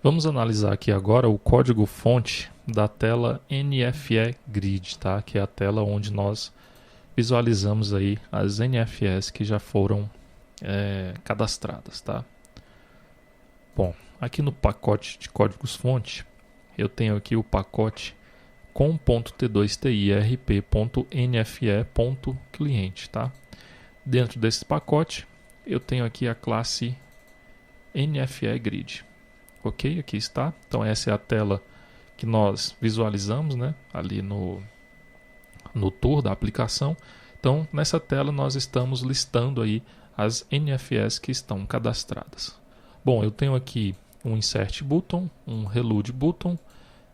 Vamos analisar aqui agora o código-fonte da tela NFE Grid, tá? Que é a tela onde nós visualizamos aí as NFEs que já foram cadastradas, tá? Bom, aqui no pacote de códigos-fonte, eu tenho aqui o pacote com.t2tirp.nfe.cliente, tá? Dentro desse pacote, eu tenho aqui a classe NFE Grid. Ok, aqui está. Então essa é a tela que nós visualizamos, né, ali no tour da aplicação. Então nessa tela nós estamos listando aí as NFEs que estão cadastradas. Bom, eu tenho aqui um Insert Button, um Reload Button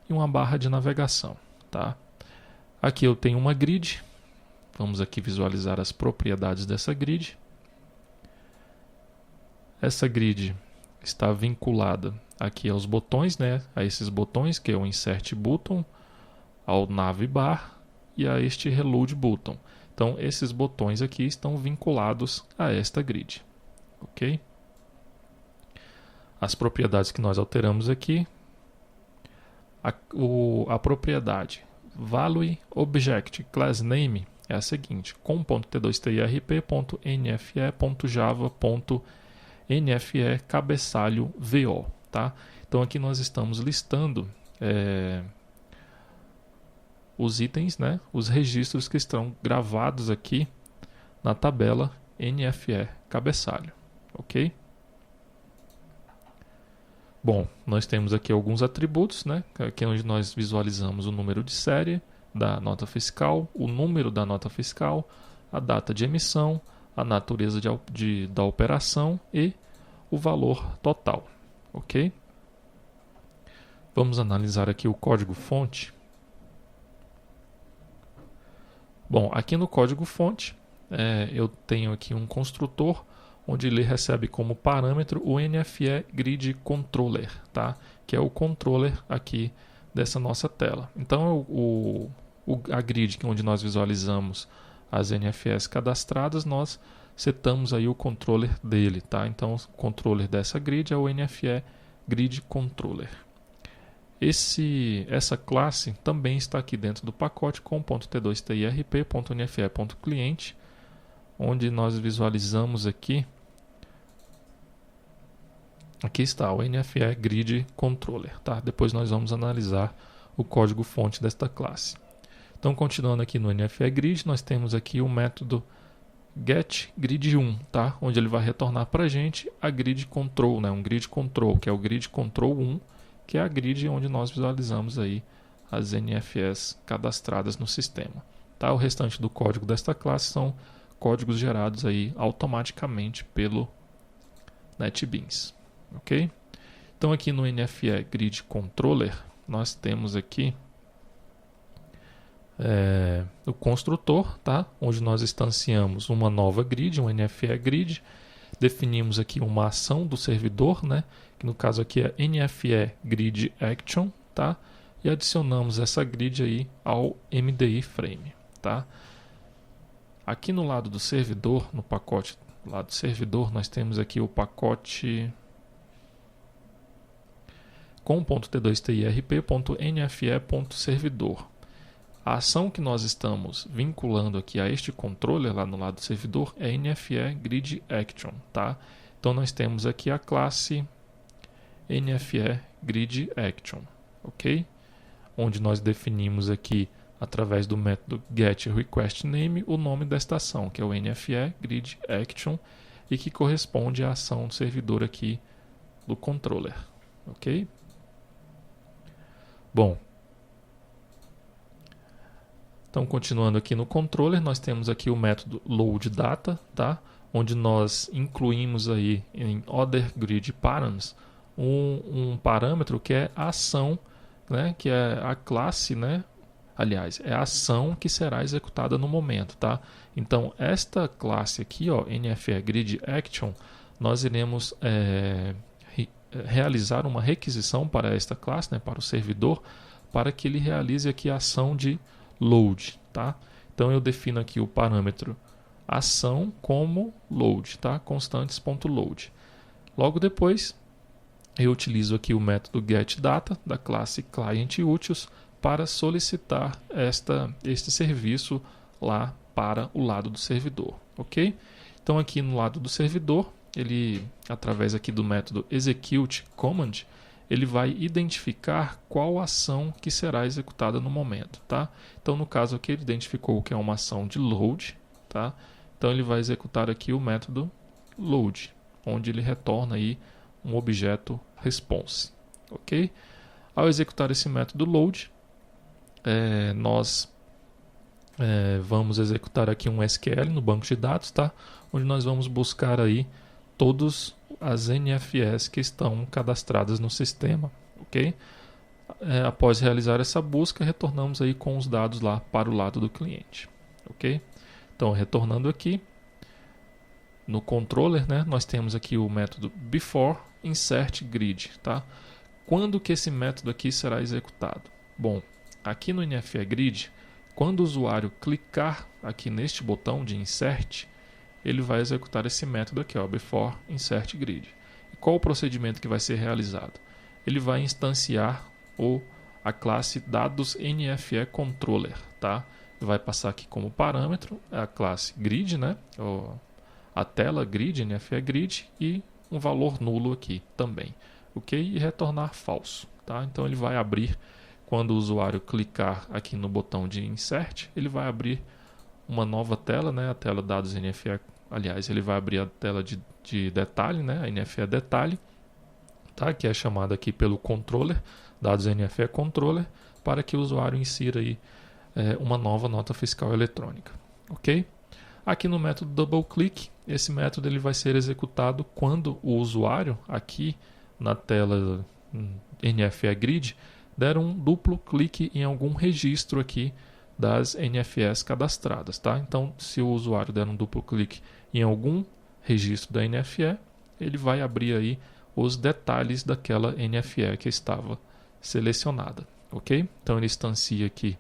e uma barra de navegação, tá? Aqui eu tenho uma grid. Vamos aqui visualizar as propriedades dessa grid. Essa grid está vinculada aqui aos botões, né? A esses botões, que é o Insert Button, ao Navbar e a este Reload Button. Então, esses botões aqui estão vinculados a esta grid. Ok? As propriedades que nós alteramos aqui. A propriedade Value Object Class Name é a seguinte: com.t2tirp.nfe.java.nfe cabeçalho vo, tá? Então aqui nós estamos listando os itens, né? Os registros que estão gravados aqui na tabela NFE cabeçalho, ok? Bom, nós temos aqui alguns atributos, né? Aqui é onde nós visualizamos o número de série da nota fiscal, o número da nota fiscal, a data de emissão, a natureza da operação e o valor total, ok? Vamos analisar aqui o código-fonte. Bom, aqui no código-fonte eu tenho aqui um construtor onde ele recebe como parâmetro o NFE Grid Controller, tá? Que é o controller aqui dessa nossa tela. Então, a grid onde nós visualizamos as NFEs cadastradas, nós setamos aí o controller dele, tá? Então, o controller dessa grid é o NFE Grid Controller. Essa classe também está aqui dentro do pacote com .t2tirp.nfe.cliente, onde nós visualizamos aqui está o NFE Grid Controller, tá? Depois nós vamos analisar o código-fonte desta classe. Então, continuando aqui no NFE Grid, nós temos aqui o método getGrid1, tá? Onde ele vai retornar para a gente a grid control, né? Um grid control, que é o grid control 1, que é a grid onde nós visualizamos aí as NFEs cadastradas no sistema, tá? O restante do código desta classe são códigos gerados aí automaticamente pelo NetBeans. Ok? Então aqui no NFE Grid Controller nós temos aqui o construtor, tá? Onde nós instanciamos uma nova grid, um NFE Grid, definimos aqui uma ação do servidor, né? Que no caso aqui é NFE Grid Action, tá? E adicionamos essa grid aí ao MDI Frame, tá? Aqui no lado do servidor, no pacote do lado do servidor, nós temos aqui o pacote com.t2tirp.nfe.servidor. A ação que nós estamos vinculando aqui a este controller lá no lado do servidor é NFE Grid Action, tá? Então nós temos aqui a classe NFE Grid Action, ok? Onde nós definimos aqui através do método getRequestName o nome desta ação, que é o NFE Grid Action e que corresponde à ação do servidor aqui do controller, ok? Bom, então continuando aqui no controller, nós temos aqui o método loadData, tá? Onde nós incluímos aí em OtherGridParams um parâmetro que é a ação, né? Que é a classe, né? Aliás, é a ação que será executada no momento, tá? Então, esta classe aqui, ó, NFE Grid Action, nós iremos realizar uma requisição para esta classe, né, para o servidor, para que ele realize aqui a ação de load, tá? Então eu defino aqui o parâmetro ação como load, tá? Constantes.load. Logo depois eu utilizo aqui o método getData da classe clientUtils para solicitar este serviço lá para o lado do servidor, ok? Então aqui no lado do servidor, ele, através aqui do método executeCommand, ele vai identificar qual ação que será executada no momento, tá? Então no caso aqui ele identificou que é uma ação de load, tá? Então ele vai executar aqui o método load, onde ele retorna aí um objeto response, ok? Ao executar esse método load, nós vamos executar aqui um SQL no banco de dados, tá? Onde nós vamos buscar aí todas as NFS que estão cadastradas no sistema, ok? Após realizar essa busca, retornamos aí com os dados lá para o lado do cliente, ok? Então, retornando aqui, no controller, né, nós temos aqui o método beforeInsertGrid, tá? Quando que esse método aqui será executado? Bom, aqui no NFEGrid, quando o usuário clicar aqui neste botão de Insert, ele vai executar esse método aqui, ó, beforeInsertGrid. E qual o procedimento que vai ser realizado? Ele vai instanciar a classe dados NFEController, tá? Vai passar aqui como parâmetro a classe grid, né? A tela grid, NFEGrid, e um valor nulo aqui também, ok? E retornar falso, tá? Então ele vai abrir, quando o usuário clicar aqui no botão de Insert, ele vai abrir uma nova tela, né? A tela dados NFE, aliás, ele vai abrir a tela de detalhe, né? A NFE detalhe, tá? Que é chamada aqui pelo controller, dados NFE controller, para que o usuário insira aí uma nova nota fiscal eletrônica, ok? Aqui no método DoubleClick, esse método ele vai ser executado quando o usuário, aqui na tela NFEGrid, der um duplo clique em algum registro aqui das NFS cadastradas, tá? Então, se o usuário der um duplo clique em algum registro da NFE, ele vai abrir aí os detalhes daquela NFE que estava selecionada, ok? Então, ele instancia aqui,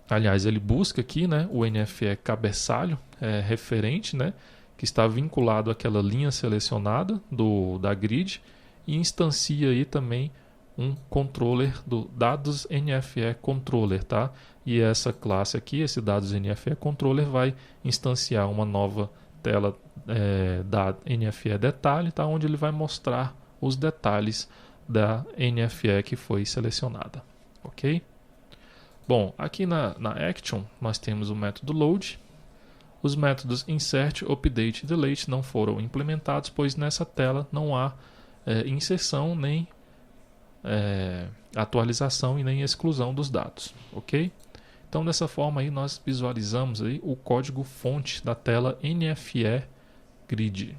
aliás, ele busca aqui, né, o NFE cabeçalho referente, né, que está vinculado àquela linha selecionada da grid, e instancia aí também um controller do dados NFE controller, tá? E essa classe aqui, esse dados NFE controller, vai instanciar uma nova tela da NFE detalhe, tá? Onde ele vai mostrar os detalhes da NFE que foi selecionada, ok? Bom, aqui na Action nós temos o método load. Os métodos insert, update e delete não foram implementados, pois nessa tela não há inserção nem atualização e nem exclusão dos dados, ok? Então dessa forma aí nós visualizamos aí o código fonte da tela NFE Grid.